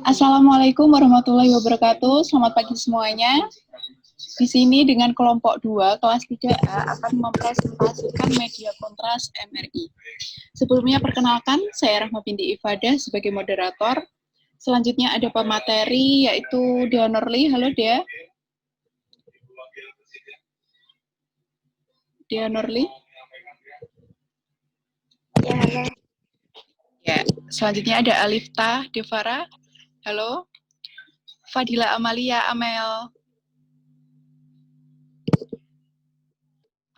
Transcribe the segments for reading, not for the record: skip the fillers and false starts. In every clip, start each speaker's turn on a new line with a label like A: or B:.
A: Assalamualaikum warahmatullahi wabarakatuh. Selamat pagi semuanya. Di sini dengan kelompok 2, kelas 3A akan mempresentasikan media kontras MRI. Sebelumnya perkenalkan, saya Rahma binti Ifadah sebagai moderator. Selanjutnya ada pemateri yaitu Dea Nurli. Halo Dea. Dea Nurli.
B: Ya, halo.
A: Ya, selanjutnya ada Alifta Devara. Halo. Fadila Amalia Amel.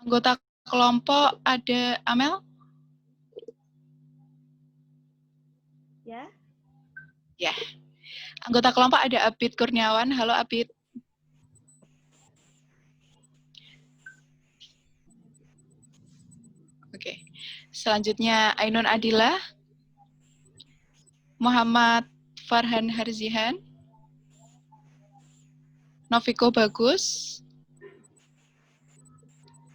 A: Anggota kelompok ada Amel?
B: Ya.
A: Ya. Anggota kelompok ada Abid Kurniawan. Halo Abid. Oke. Selanjutnya Ainun Adila. Muhammad Farhan Harzihan. Noviko Bagus.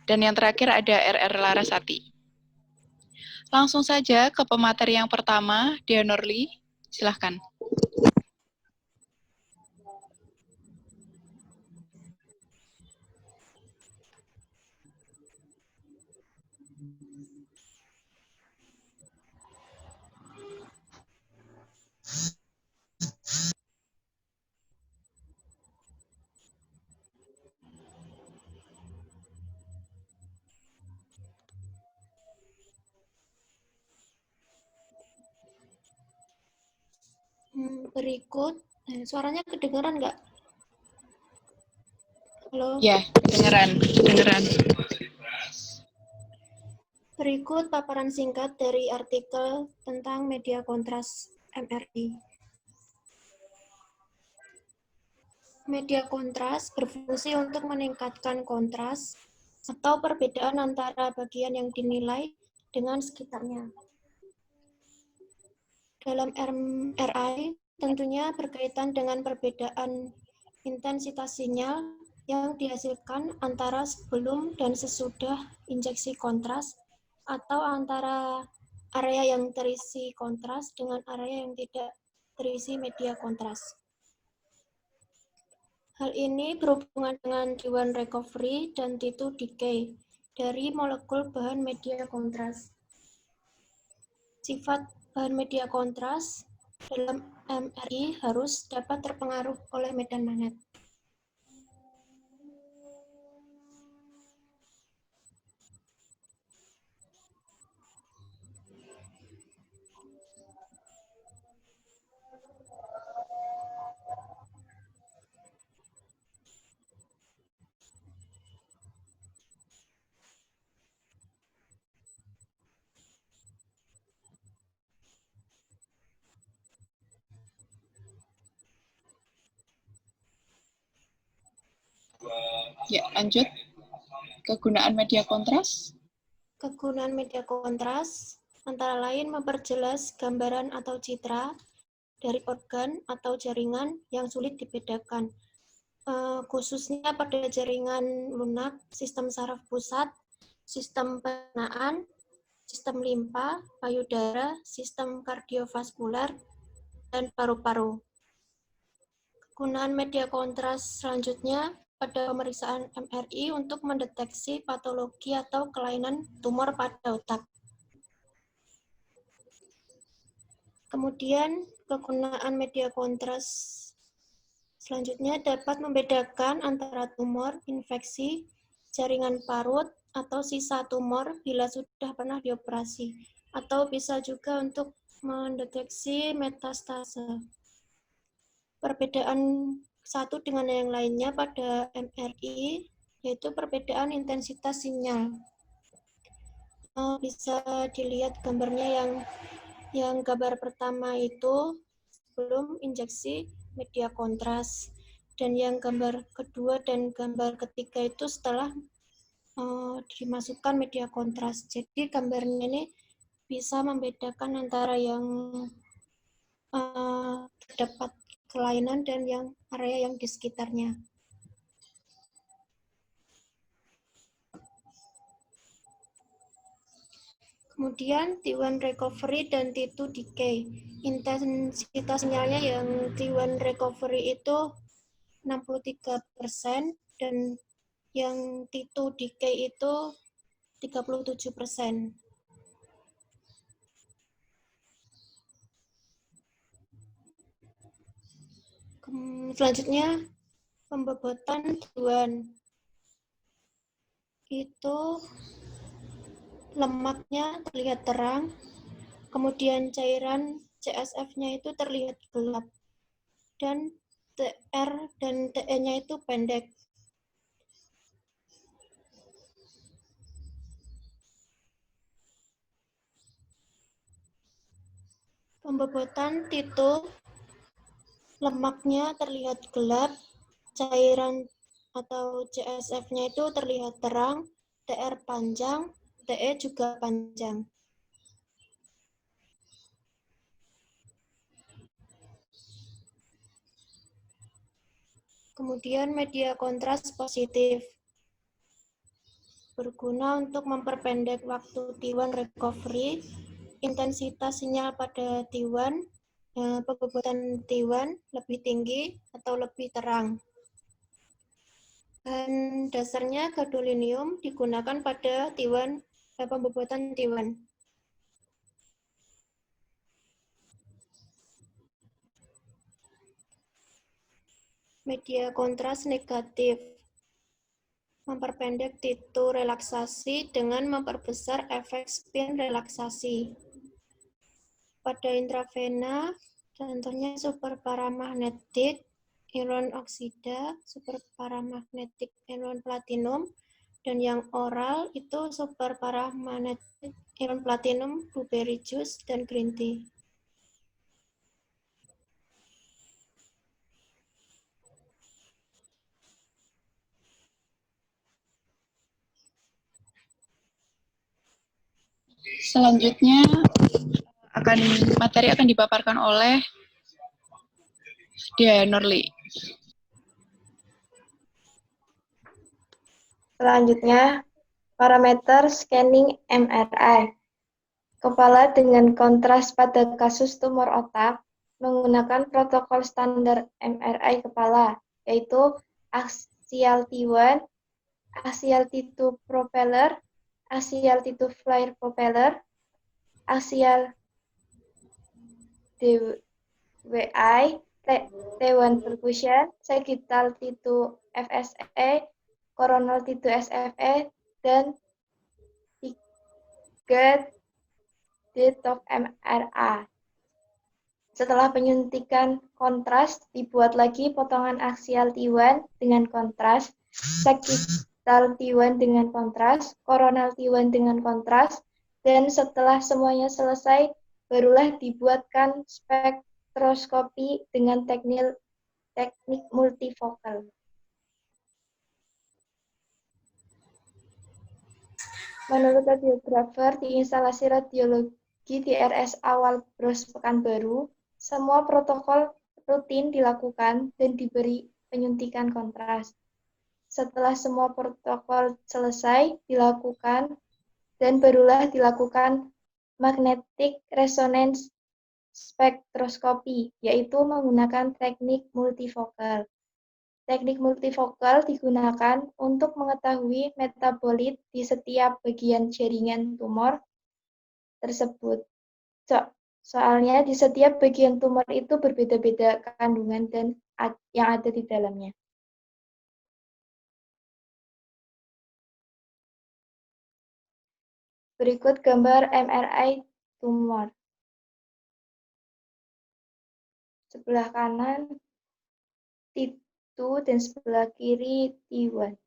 A: Dan yang terakhir ada RR Larasati. Langsung saja ke pemateri yang pertama, Dea Nurli. Silahkan.
B: Berikut, suaranya kedengaran nggak? Halo?
A: Ya, kedengeran.
B: Berikut paparan singkat dari artikel tentang media kontras MRI. Media kontras berfungsi untuk meningkatkan kontras atau perbedaan antara bagian yang dinilai dengan sekitarnya. Dalam MRI, tentunya berkaitan dengan perbedaan intensitas sinyal yang dihasilkan antara sebelum dan sesudah injeksi kontras atau antara area yang terisi kontras dengan area yang tidak terisi media kontras. Hal ini berhubungan dengan T1 recovery dan T2 decay dari molekul bahan media kontras. Sifat bahan media kontras dalam MRI harus dapat terpengaruh oleh medan magnet.
A: Ya, lanjut. Kegunaan media kontras.
B: Kegunaan media kontras antara lain memperjelas gambaran atau citra dari organ atau jaringan yang sulit dibedakan, khususnya pada jaringan lunak, sistem saraf pusat, sistem pencernaan, sistem limpa, payudara, sistem kardiovaskular, dan paru-paru. Kegunaan media kontras selanjutnya pada pemeriksaan MRI untuk mendeteksi patologi atau kelainan tumor pada otak. Kemudian, kegunaan media kontras selanjutnya dapat membedakan antara tumor, infeksi, jaringan parut, atau sisa tumor bila sudah pernah dioperasi, atau bisa juga untuk mendeteksi metastase. Perbedaan satu dengan yang lainnya pada MRI yaitu perbedaan intensitas sinyal. Bisa dilihat gambarnya yang gambar pertama itu sebelum injeksi media kontras, dan yang gambar kedua dan gambar ketiga itu setelah dimasukkan media kontras. Jadi gambarnya ini bisa membedakan antara yang terdapat kelainan dan yang area yang di sekitarnya. Kemudian T1 recovery dan T2 decay. Intensitas sinyalnya yang T1 recovery itu 63% dan yang T2 decay itu 37%. Selanjutnya pembobotan T1 itu lemaknya terlihat terang, kemudian cairan CSF-nya itu terlihat gelap, dan TR dan TE-nya itu pendek. Pembobotan T2, lemaknya terlihat gelap, cairan atau CSF-nya itu terlihat terang, TR panjang, TE juga panjang. Kemudian media kontras positif berguna untuk memperpendek waktu T1 recovery, intensitas sinyal pada T1, pembobotan T1 lebih tinggi atau lebih terang. Bahan dasarnya gadolinium digunakan pada T1, pembobotan T1. Media kontras negatif memperpendek T2 relaksasi dengan memperbesar efek spin relaksasi. Pada intravena, contohnya superparamagnetik ion oksida, superparamagnetik ion platinum, dan yang oral itu superparamagnetik ion platinum, blueberry juice, dan green tea.
A: Selanjutnya materi akan dipaparkan oleh Dia Nurli.
C: Selanjutnya, parameter scanning MRI. Kepala dengan kontras pada kasus tumor otak menggunakan protokol standar MRI kepala, yaitu axial T1, axial T2 propeller, axial T2 flare propeller, axial DWI, T1 percussion, sagittal T2 FSE, coronal T2 SFE, dan 3 D-top MRA. Setelah penyuntikan kontras, dibuat lagi potongan aksial T1 dengan kontras, sagittal T1 dengan kontras, coronal T1 dengan kontras, dan setelah semuanya selesai, barulah dibuatkan spektroskopi dengan teknik multifokal. Menurut radiografer di instalasi radiologi di RS awal Bros Pekanbaru, semua protokol rutin dilakukan dan diberi penyuntikan kontras. Setelah semua protokol selesai dilakukan dan barulah dilakukan magnetic resonance spektroskopi, yaitu menggunakan teknik multifokal. Teknik multifokal digunakan untuk mengetahui metabolit di setiap bagian jaringan tumor tersebut. Soalnya di setiap bagian tumor itu berbeda-beda kandungan dan yang ada di dalamnya. Berikut gambar MRI tumor. Sebelah kanan T2 dan sebelah kiri T1.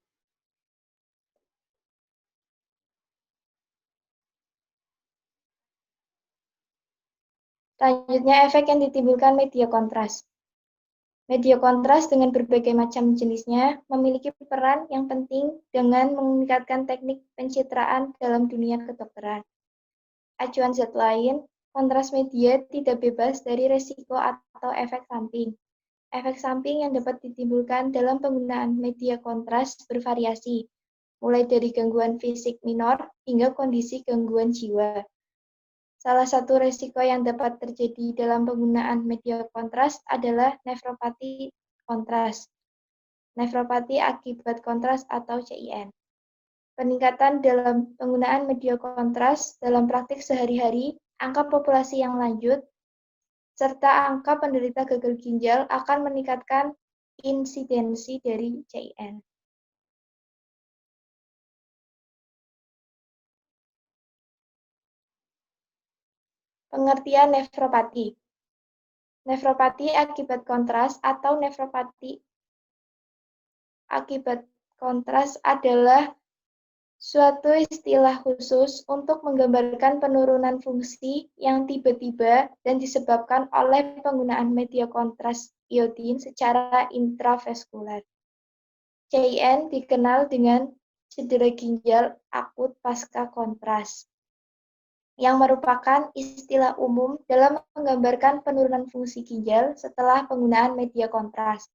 C: Selanjutnya, efek yang ditimbulkan media kontras. Media kontras dengan berbagai macam jenisnya memiliki peran yang penting dengan meningkatkan teknik pencitraan dalam dunia kedokteran. Acuan zat lain, kontras media tidak bebas dari resiko atau efek samping. Efek samping yang dapat ditimbulkan dalam penggunaan media kontras bervariasi, mulai dari gangguan fisik minor hingga kondisi gangguan jiwa. Salah satu risiko yang dapat terjadi dalam penggunaan media kontras adalah nefropati kontras, nefropati akibat kontras atau CIN. Peningkatan dalam penggunaan media kontras dalam praktik sehari-hari, angka populasi yang lanjut, serta angka penderita gagal ginjal akan meningkatkan insidensi dari CIN. Pengertian nefropati. Nefropati akibat kontras atau nefropati akibat kontras adalah suatu istilah khusus untuk menggambarkan penurunan fungsi yang tiba-tiba dan disebabkan oleh penggunaan media kontras iodin secara intravaskular. CIN dikenal dengan cedera ginjal akut pasca kontras, yang merupakan istilah umum dalam menggambarkan penurunan fungsi ginjal setelah penggunaan media kontras.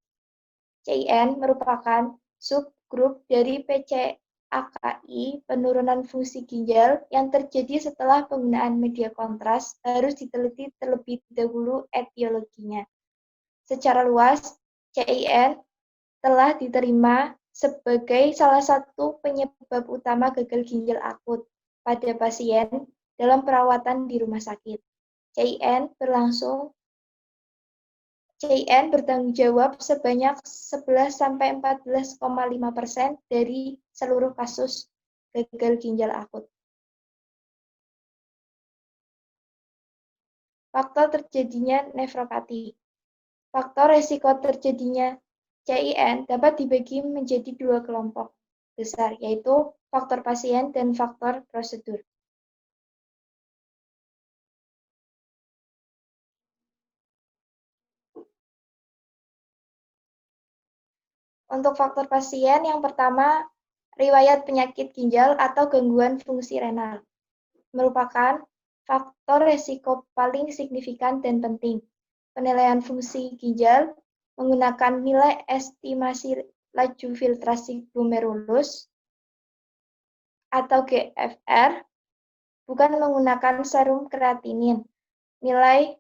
C: CIN merupakan subgrup dari PCAKI. Penurunan fungsi ginjal yang terjadi setelah penggunaan media kontras harus diteliti terlebih dahulu etiologinya. Secara luas, CIN telah diterima sebagai salah satu penyebab utama gagal ginjal akut pada pasien dalam perawatan di rumah sakit. CIN bertanggung jawab sebanyak 11–14,5% dari seluruh kasus gagal ginjal akut. Faktor terjadinya nefropati. Faktor resiko terjadinya CIN dapat dibagi menjadi dua kelompok besar, yaitu faktor pasien dan faktor prosedur. Untuk faktor pasien, yang pertama, riwayat penyakit ginjal atau gangguan fungsi renal, merupakan faktor resiko paling signifikan dan penting. Penilaian fungsi ginjal menggunakan nilai estimasi laju filtrasi glomerulus atau GFR, bukan menggunakan serum kreatinin. Nilai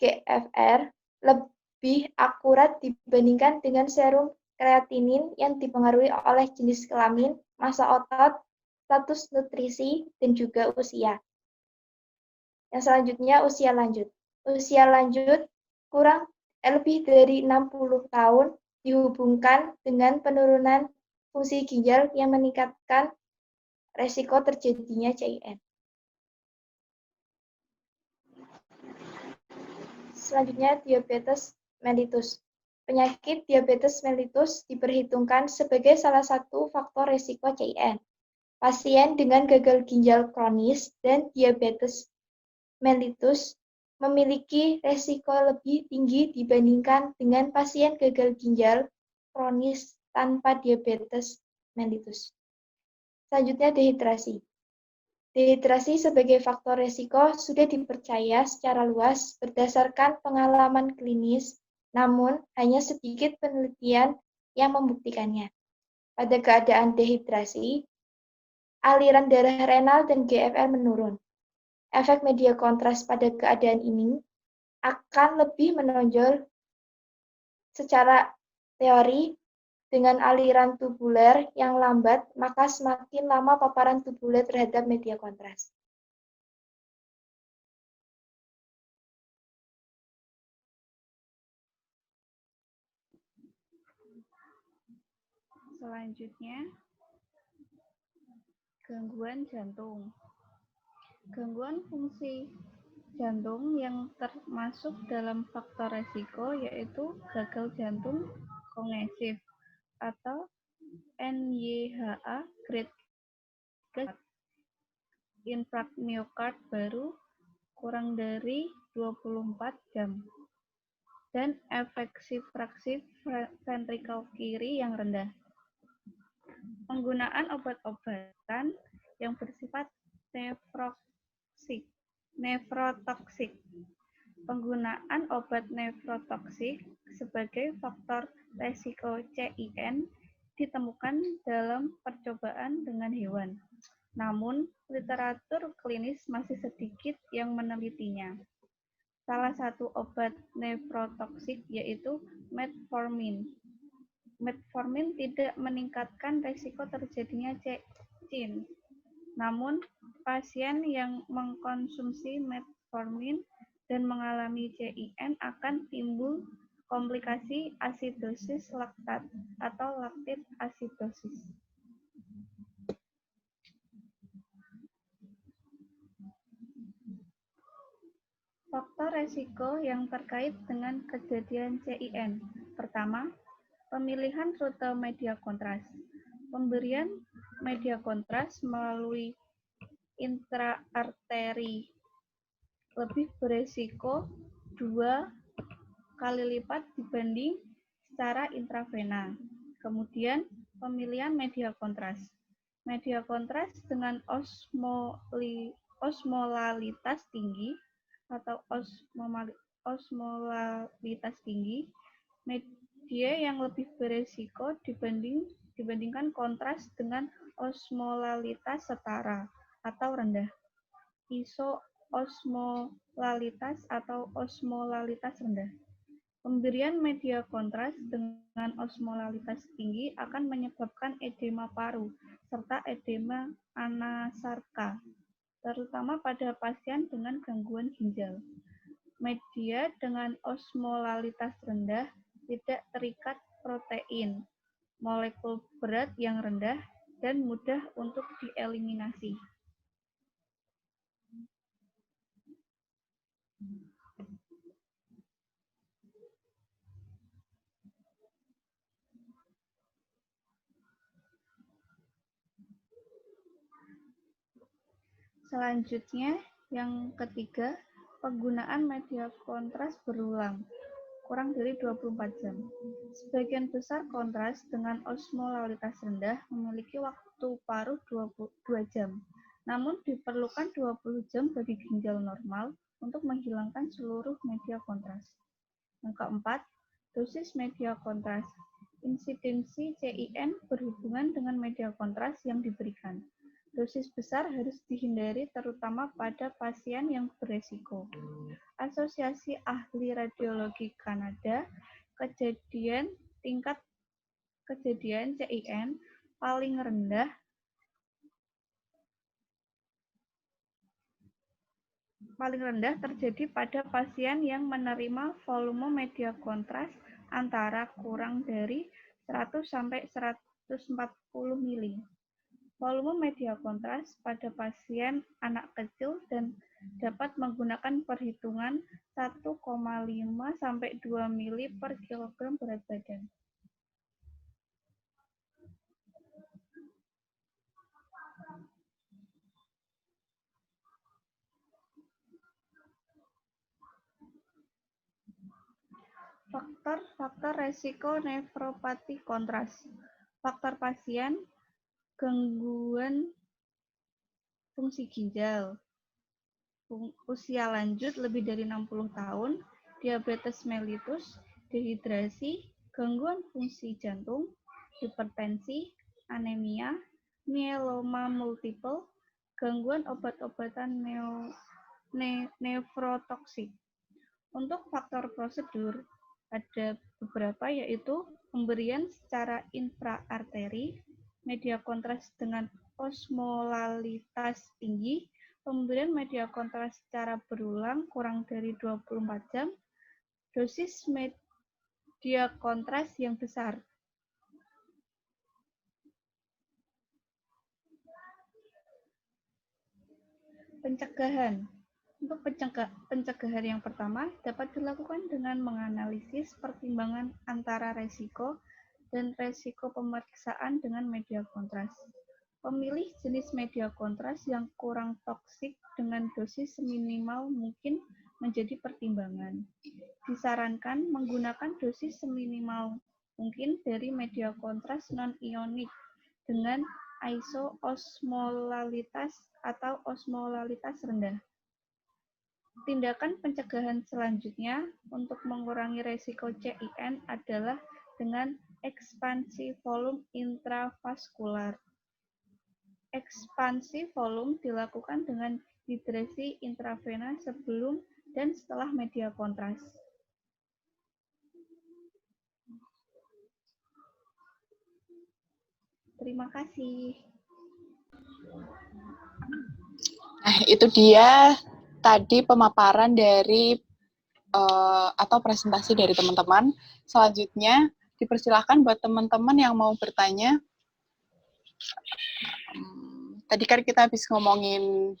C: GFR lebih akurat dibandingkan dengan serum kreatinin yang dipengaruhi oleh jenis kelamin, massa otot, status nutrisi, dan juga usia. Yang selanjutnya, usia lanjut. Usia lanjut kurang lebih dari 60 tahun dihubungkan dengan penurunan fungsi ginjal yang meningkatkan resiko terjadinya CIN. Selanjutnya, diabetes mellitus. Penyakit diabetes mellitus diperhitungkan sebagai salah satu faktor risiko CIN. Pasien dengan gagal ginjal kronis dan diabetes mellitus memiliki risiko lebih tinggi dibandingkan dengan pasien gagal ginjal kronis tanpa diabetes mellitus. Selanjutnya, dehidrasi. Dehidrasi sebagai faktor risiko sudah dipercaya secara luas berdasarkan pengalaman klinis, namun hanya sedikit penelitian yang membuktikannya. Pada keadaan dehidrasi, aliran darah renal dan GFR menurun. Efek media kontras pada keadaan ini akan lebih menonjol secara teori. Dengan aliran tubuler yang lambat, maka semakin lama paparan tubuler terhadap media kontras.
A: Selanjutnya, gangguan jantung. Gangguan fungsi jantung yang termasuk dalam faktor resiko yaitu gagal jantung kongesif atau NYHA grade 3, infark miokard baru kurang dari 24 jam, dan efeksi fraksi ventrikel kiri yang rendah. Penggunaan obat-obatan yang bersifat nefrotoksik. Penggunaan obat nefrotoksik sebagai faktor resiko CIN ditemukan dalam percobaan dengan hewan.
D: Namun, literatur klinis masih sedikit yang menelitinya. Salah satu obat nefrotoksik yaitu metformin. Metformin tidak meningkatkan risiko terjadinya CIN. Namun, pasien yang mengkonsumsi metformin dan mengalami CIN akan timbul komplikasi asidosis laktat atau laktit asidosis. Faktor resiko yang terkait dengan kejadian CIN. Pertama, pemilihan rute media kontras. Pemberian media kontras melalui intraarteri lebih beresiko 2 kali lipat dibanding secara intravena. Kemudian, pemilihan media kontras. Media kontras dengan osmolalitas tinggi atau osmolalitas tinggi, media yang lebih beresiko dibandingkan kontras dengan osmolalitas setara atau rendah. Isoosmolalitas atau osmolalitas rendah. Pemberian media kontras dengan osmolalitas tinggi akan menyebabkan edema paru serta edema anasarka, terutama pada pasien dengan gangguan ginjal. Media dengan osmolalitas rendah tidak terikat protein, molekul berat yang rendah, dan mudah untuk dieliminasi. Selanjutnya, yang ketiga, penggunaan media kontras berulang, kurang dari 24 jam. Sebagian besar kontras dengan osmolalitas rendah memiliki waktu paruh 22 jam. Namun diperlukan 20 jam bagi ginjal normal untuk menghilangkan seluruh media kontras. Yang keempat, dosis media kontras. Insidensi CIN berhubungan dengan media kontras yang diberikan. Dosis besar harus dihindari terutama pada pasien yang beresiko. Asosiasi Ahli Radiologi Kanada, tingkat kejadian CIN paling rendah terjadi pada pasien yang menerima volume media kontras antara kurang dari 100 sampai 140 mili. Volume media kontras pada pasien anak kecil dan dapat menggunakan perhitungan 1,5 sampai 2 mili per kilogram berat badan. Faktor resiko nefropati kontras. Faktor pasien, gangguan fungsi ginjal, usia lanjut lebih dari 60 tahun, diabetes mellitus, dehidrasi, gangguan fungsi jantung, hipertensi, anemia, myeloma multiple, gangguan obat-obatan nefrotoksik. Untuk faktor prosedur, ada beberapa yaitu pemberian secara intraarteri, media kontras dengan osmolalitas tinggi, pemberian media kontras secara berulang kurang dari 24 jam, dosis media kontras yang besar. Pencegahan. Untuk pencegahan yang pertama dapat dilakukan dengan menganalisis pertimbangan antara resiko dan resiko pemeriksaan dengan media kontras. Pemilih jenis media kontras yang kurang toksik dengan dosis seminimal mungkin menjadi pertimbangan. Disarankan menggunakan dosis seminimal mungkin dari media kontras non-ionik dengan isoosmolalitas atau osmolalitas rendah. Tindakan pencegahan selanjutnya untuk mengurangi resiko CIN adalah dengan ekspansi volume intravaskular. Ekspansi volume dilakukan dengan hidrasi intravena sebelum dan setelah media kontras. Terima kasih.
A: Nah, itu dia tadi pemaparan dari atau presentasi dari teman-teman. Selanjutnya, dipersilahkan buat teman-teman yang mau bertanya. Tadi kan kita habis ngomongin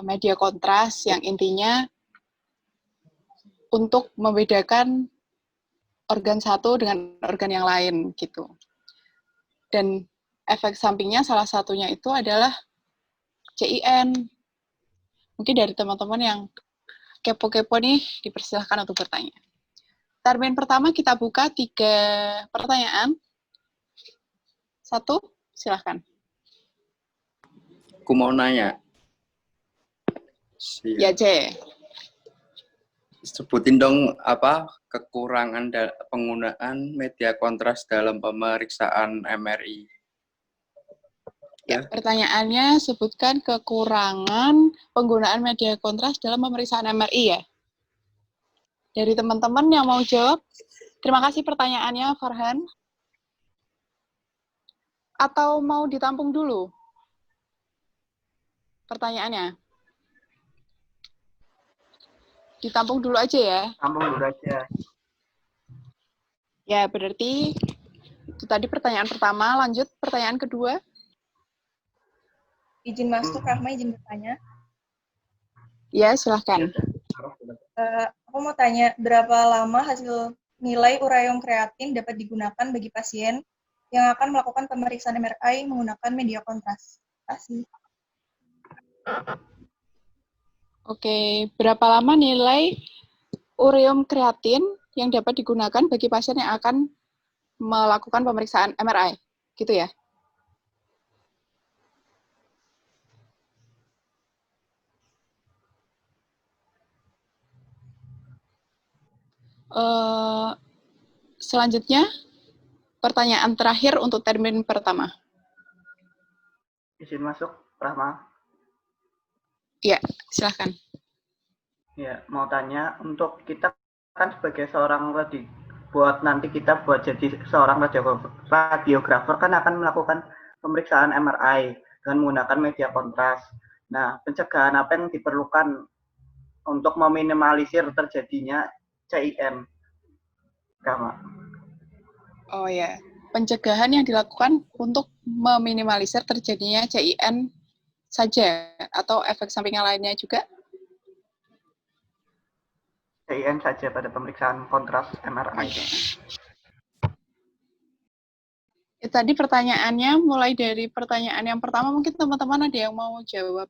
A: media kontras yang intinya untuk membedakan organ satu dengan organ yang lain gitu. Dan efek sampingnya salah satunya itu adalah CIN. Mungkin dari teman-teman yang kepo-kepo nih, dipersilahkan untuk bertanya. Termin pertama kita buka 3 pertanyaan. 1, silahkan.
E: Aku mau nanya.
A: Ya, C.
E: Sebutin dong apa kekurangan penggunaan media kontras dalam pemeriksaan MRI.
A: Ya, pertanyaannya sebutkan kekurangan penggunaan media kontras dalam pemeriksaan MRI ya. Dari teman-teman yang mau jawab, terima kasih pertanyaannya, Farhan. Atau mau ditampung dulu pertanyaannya? Ditampung dulu aja ya.
F: Tampung dulu aja.
A: Ya, berarti itu tadi pertanyaan pertama. Lanjut pertanyaan kedua.
G: Izin masuk, Rahma, izin bertanya.
A: Ya, silahkan.
G: Aku mau tanya, berapa lama hasil nilai ureum kreatin dapat digunakan bagi pasien yang akan melakukan pemeriksaan MRI menggunakan media kontras? Terima kasih.
A: Oke, berapa lama nilai ureum kreatin yang dapat digunakan bagi pasien yang akan melakukan pemeriksaan MRI? Gitu ya? Selanjutnya, pertanyaan terakhir untuk termin pertama.
F: Izin masuk, Rahma.
A: Ya, silahkan.
F: Ya, mau tanya, untuk kita kan sebagai seorang buat jadi seorang radiografer kan akan melakukan pemeriksaan MRI dengan menggunakan media kontras. Nah, pencegahan apa yang diperlukan untuk meminimalisir terjadinya CIN? Rahma.
A: Oh ya, pencegahan yang dilakukan untuk meminimalisir terjadinya CIN saja atau efek samping yang lainnya juga?
F: CIN saja pada pemeriksaan kontras MRI.
A: Okay. Ya, tadi pertanyaannya mulai dari pertanyaan yang pertama, mungkin teman-teman ada yang mau jawab.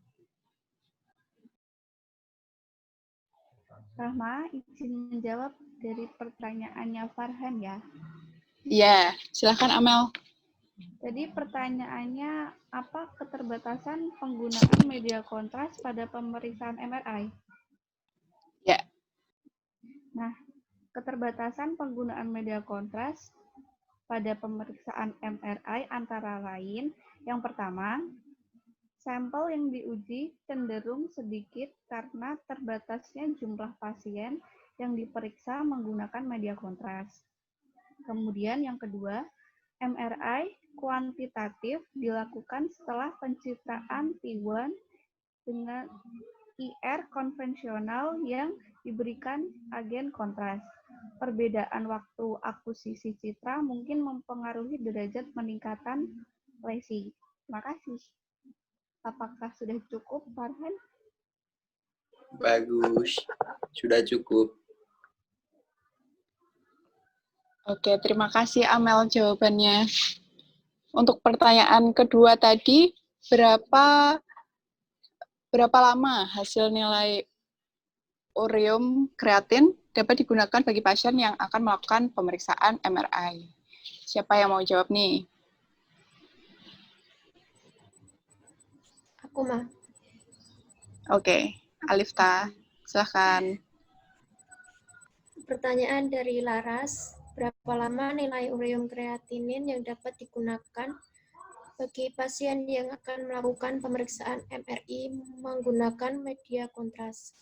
D: Rahma, izin menjawab dari pertanyaannya Farhan ya.
A: Ya, silahkan Amel.
D: Jadi pertanyaannya, apa keterbatasan penggunaan media kontras pada pemeriksaan MRI?
A: Ya.
D: Nah, keterbatasan penggunaan media kontras pada pemeriksaan MRI antara lain, yang pertama, sampel yang diuji cenderung sedikit karena terbatasnya jumlah pasien yang diperiksa menggunakan media kontras. Kemudian yang kedua, MRI kuantitatif dilakukan setelah pencitraan T1 dengan IR konvensional yang diberikan agen kontras. Perbedaan waktu akuisisi citra mungkin mempengaruhi derajat peningkatan lesi. Terima kasih. Apakah sudah cukup, Farhan?
E: Bagus, sudah cukup.
A: Oke, terima kasih Amel jawabannya. Untuk pertanyaan kedua tadi, berapa lama hasil nilai ureum kreatin dapat digunakan bagi pasien yang akan melakukan pemeriksaan MRI? Siapa yang mau jawab nih?
B: Aku mah.
A: Oke, Alifta, silahkan.
B: Pertanyaan dari Laras, berapa lama nilai ureum kreatinin yang dapat digunakan bagi pasien yang akan melakukan pemeriksaan MRI menggunakan media kontras?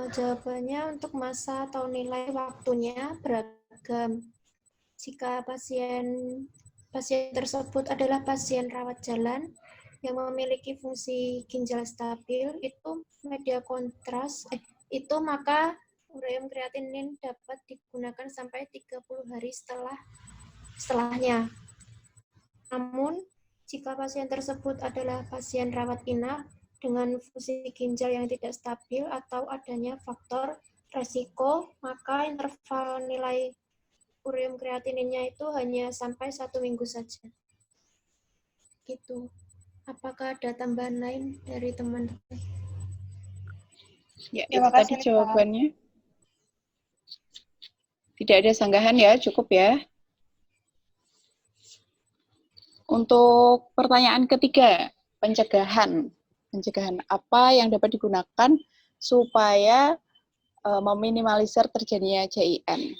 B: Jawabannya untuk masa atau nilai waktunya beragam. Jika pasien tersebut adalah pasien rawat jalan yang memiliki fungsi ginjal stabil, itu media kontras maka ureum kreatinin dapat digunakan sampai 30 hari setelahnya. Namun, jika pasien tersebut adalah pasien rawat inap dengan fungsi ginjal yang tidak stabil atau adanya faktor resiko, maka interval nilai ureum kreatininnya itu hanya sampai 1 minggu saja. Gitu. Apakah ada tambahan lain dari teman-teman?
A: Ya,
G: Terima
A: itu tadi
G: kasih, Lita.
A: jawabannya. Tidak ada sanggahan ya, cukup ya. Untuk pertanyaan ketiga, pencegahan. Pencegahan apa yang dapat digunakan supaya meminimalisir terjadinya CIN?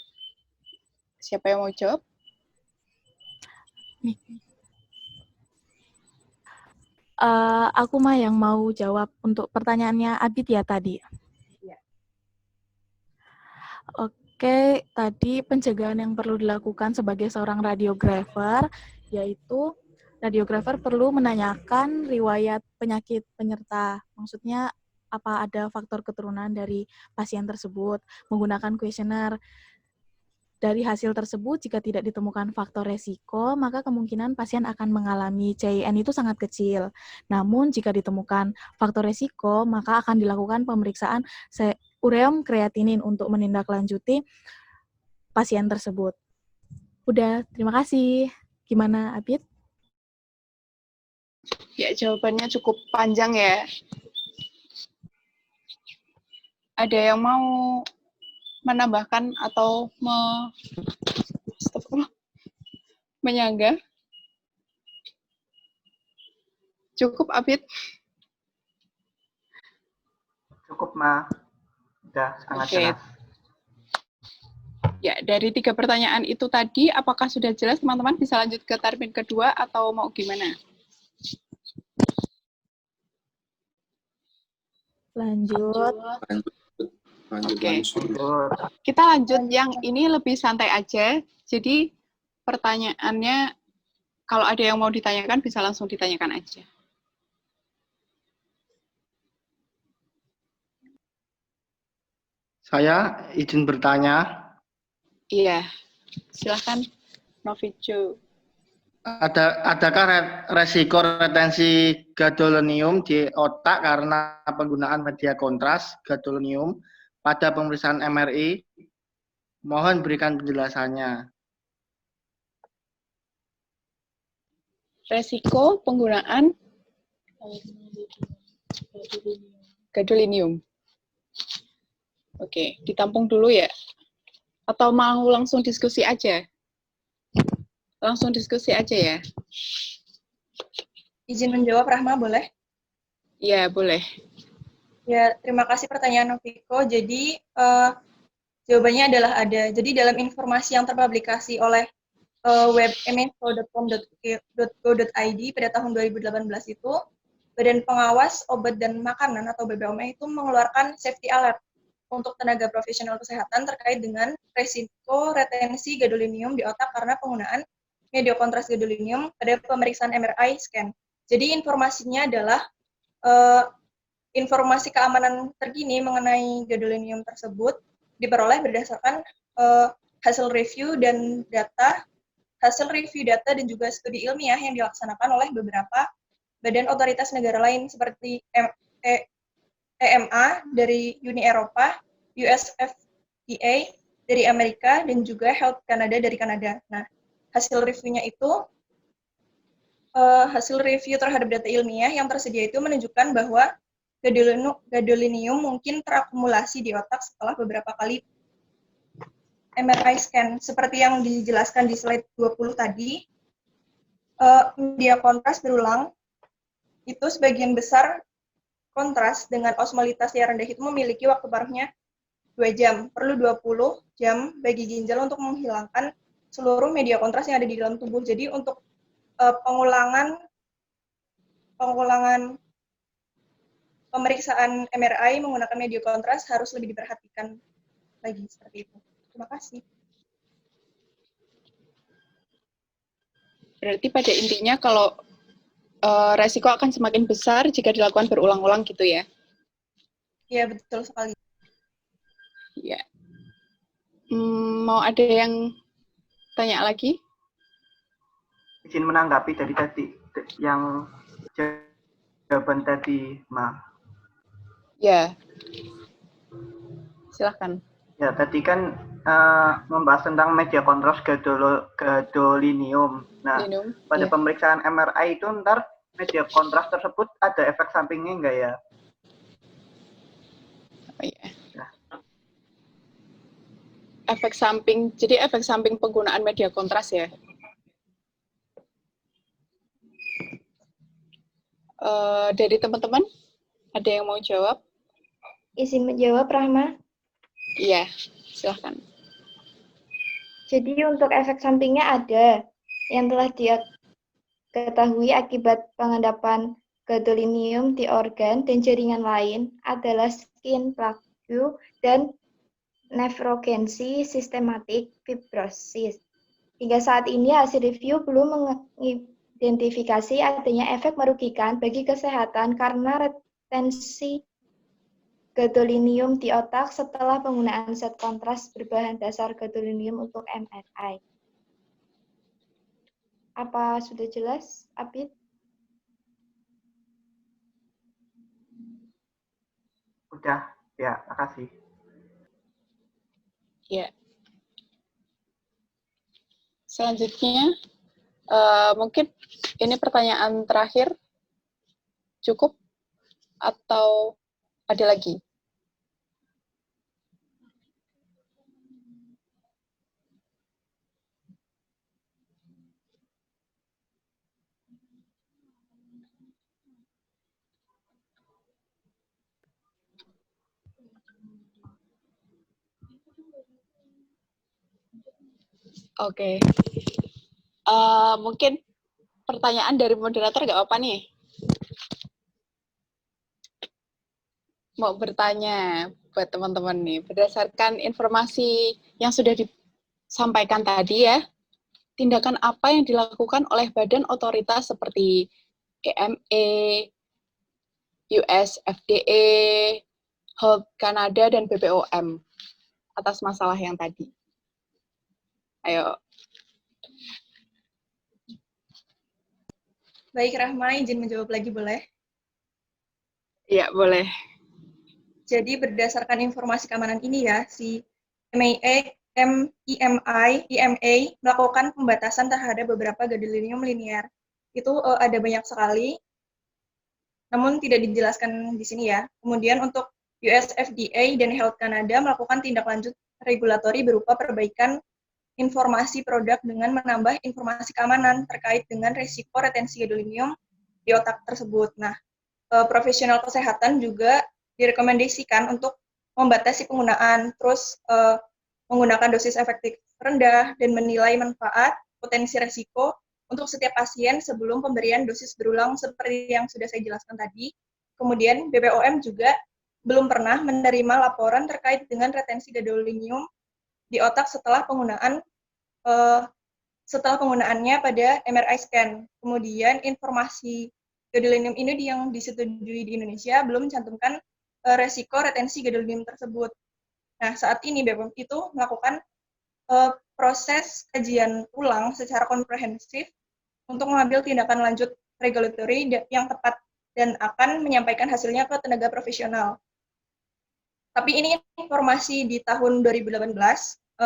A: Siapa yang mau jawab?
H: Aku mah yang mau jawab untuk pertanyaannya Abid ya tadi.
A: Ya.
H: Oke, tadi pencegahan yang perlu dilakukan sebagai seorang radiografer, yaitu radiografer perlu menanyakan riwayat penyakit penyerta. Maksudnya, apa ada faktor keturunan dari pasien tersebut, menggunakan kuesioner. Dari hasil tersebut, jika tidak ditemukan faktor resiko, maka kemungkinan pasien akan mengalami CIN itu sangat kecil. Namun, jika ditemukan faktor resiko, maka akan dilakukan pemeriksaan ureum kreatinin untuk menindaklanjuti pasien tersebut. Udah, terima kasih. Gimana, Abid?
A: Ya, jawabannya cukup panjang ya. Ada yang mau menambahkan atau menyanggah? Cukup, Abid?
F: Cukup, Ma. Sudah sangat
A: Oke.
F: jelas.
A: Ya, dari 3 pertanyaan itu tadi, apakah sudah jelas teman-teman bisa lanjut ke termin kedua atau mau gimana?
H: Lanjut.
A: Oke. Kita lanjut yang ini lebih santai aja. Jadi pertanyaannya, kalau ada yang mau ditanyakan bisa langsung ditanyakan aja.
F: Saya izin bertanya.
A: Iya, silahkan Novijo.
F: Adakah resiko retensi gadolinium di otak karena penggunaan media kontras gadolinium pada pemeriksaan MRI? Mohon berikan penjelasannya.
A: Resiko penggunaan gadolinium. Oke, ditampung dulu ya. Atau mau langsung diskusi aja? Langsung diskusi aja ya.
G: Izin menjawab, Rahma, boleh?
A: Iya, boleh.
G: Ya, terima kasih pertanyaan Noviko. Jadi, jawabannya adalah ada. Jadi, dalam informasi yang terpublikasi oleh web eminfo.com.go.id pada tahun 2018 itu, Badan Pengawas Obat dan Makanan atau BPOM itu mengeluarkan safety alert untuk tenaga profesional kesehatan terkait dengan resiko retensi gadolinium di otak karena penggunaan media kontras gadolinium pada pemeriksaan MRI scan. Jadi informasinya adalah informasi keamanan terkini mengenai gadolinium tersebut diperoleh berdasarkan hasil review dan juga studi ilmiah yang dilaksanakan oleh beberapa badan otoritas negara lain seperti EMA dari Uni Eropa, US FDA dari Amerika, dan juga Health Canada dari Kanada. Nah, hasil reviewnya itu, hasil review terhadap data ilmiah yang tersedia itu menunjukkan bahwa gadolinium mungkin terakumulasi di otak setelah beberapa kali MRI scan. Seperti yang dijelaskan di slide 20 tadi, media kontras berulang, itu sebagian besar kontras dengan osmolitas yang rendah itu memiliki waktu paruhnya 2 jam. Perlu 20 jam bagi ginjal untuk menghilangkan seluruh media kontras yang ada di dalam tubuh. Jadi untuk pengulangan pemeriksaan MRI menggunakan media kontras harus lebih diperhatikan lagi seperti itu. Terima kasih.
A: Berarti pada intinya kalau resiko akan semakin besar jika dilakukan berulang-ulang gitu ya?
G: Iya, betul sekali.
A: Ya. Mau ada yang tanya lagi?
F: Izin menanggapi dari tadi yang jawaban tadi, Ma.
A: Ya. Silahkan.
F: Ya, tadi kan membahas tentang media kontras gadolinium. Nah, pada pemeriksaan MRI itu ntar media kontras tersebut ada efek sampingnya enggak ya?
A: Oh, iya. Efek samping, jadi efek samping penggunaan media kontras ya? Dari teman-teman, ada yang mau jawab?
C: Izin menjawab, Rahma.
A: Iya, silahkan.
C: Jadi untuk efek sampingnya ada yang telah diketahui akibat pengendapan gadolinium di organ dan jaringan lain adalah skin plaque dan nefrogensi sistematik fibrosis. Hingga saat ini hasil review belum mengidentifikasi adanya efek merugikan bagi kesehatan karena retensi gadolinium di otak setelah penggunaan zat kontras berbahan dasar gadolinium untuk MRI. Apa sudah jelas, Abid?
F: Udah, ya, makasih.
A: Ya. Selanjutnya, mungkin ini pertanyaan terakhir, cukup atau ada lagi? Oke. Mungkin pertanyaan dari moderator nggak apa nih? Mau bertanya buat teman-teman nih, berdasarkan informasi yang sudah disampaikan tadi ya, tindakan apa yang dilakukan oleh badan otoritas seperti EMA, US FDA, Health Canada, dan BPOM atas masalah yang tadi? Ayo.
G: Baik, Rahma, izin menjawab lagi boleh?
A: Iya, boleh.
G: Jadi berdasarkan informasi keamanan ini ya, si EMA melakukan pembatasan terhadap beberapa gadolinium linear. Itu ada banyak sekali, namun tidak dijelaskan di sini ya. Kemudian untuk US FDA dan Health Canada melakukan tindak lanjut regulatori berupa perbaikan informasi produk dengan menambah informasi keamanan terkait dengan risiko retensi gadolinium di otak tersebut. Nah, profesional kesehatan juga direkomendasikan untuk membatasi penggunaan, terus menggunakan dosis efektif rendah dan menilai manfaat, potensi risiko untuk setiap pasien sebelum pemberian dosis berulang seperti yang sudah saya jelaskan tadi. Kemudian BPOM juga belum pernah menerima laporan terkait dengan retensi gadolinium di otak setelah penggunaannya pada MRI scan. Kemudian informasi gadolinium ini yang disetujui di Indonesia belum mencantumkan resiko retensi gadolinium tersebut. Nah, saat ini BPOM itu melakukan proses kajian ulang secara komprehensif untuk mengambil tindakan lanjut regulatory yang tepat dan akan menyampaikan hasilnya ke tenaga profesional. Tapi ini informasi di tahun 2018,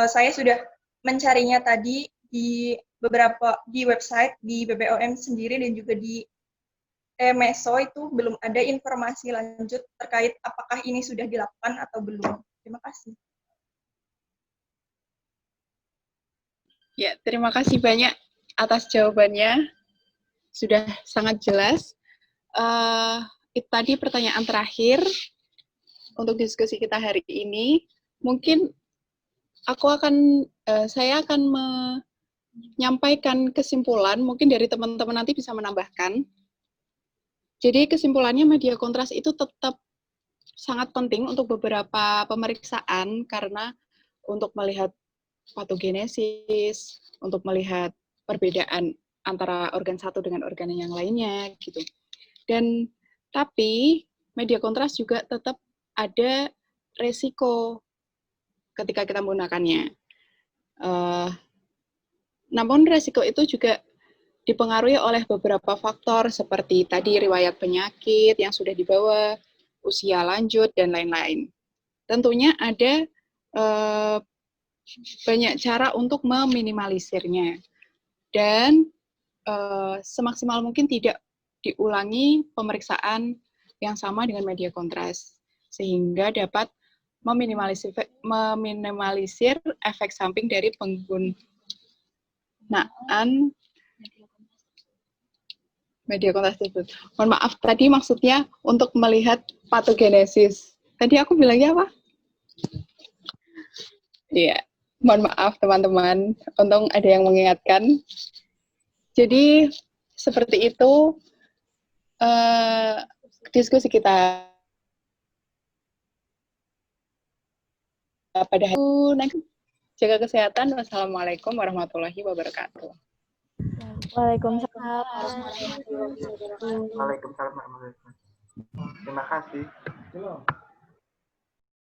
G: saya sudah mencarinya tadi di beberapa di website di BPOM sendiri dan juga di MESO itu belum ada informasi lanjut terkait apakah ini sudah dilakukan atau belum. Terima kasih.
A: Ya, terima kasih banyak atas jawabannya. Sudah sangat jelas. Itu tadi pertanyaan terakhir untuk diskusi kita hari ini. Mungkin saya akan menyampaikan kesimpulan, mungkin dari teman-teman nanti bisa menambahkan. Jadi kesimpulannya media kontras itu tetap sangat penting untuk beberapa pemeriksaan karena untuk melihat patogenesis, untuk melihat perbedaan antara organ satu dengan organ yang lainnya gitu. Dan tapi media kontras juga tetap ada resiko ketika kita menggunakannya. Namun resiko itu juga dipengaruhi oleh beberapa faktor seperti tadi riwayat penyakit yang sudah dibawa, usia lanjut, dan lain-lain. Tentunya ada banyak cara untuk meminimalisirnya. Dan semaksimal mungkin tidak diulangi pemeriksaan yang sama dengan media kontras, sehingga dapat meminimalisir efek samping dari penggunaan media kontras tersebut. Mohon maaf, tadi maksudnya untuk melihat patogenesis. Tadi aku bilangnya apa? Iya, mohon maaf teman-teman, untung ada yang mengingatkan. Jadi, seperti itu diskusi kita pada hari ini. Jaga kesehatan. Wassalamualaikum warahmatullahi wabarakatuh.
H: Waalaikumsalam.
F: Waalaikumsalam warahmatullahi wabarakatuh. Terima kasih.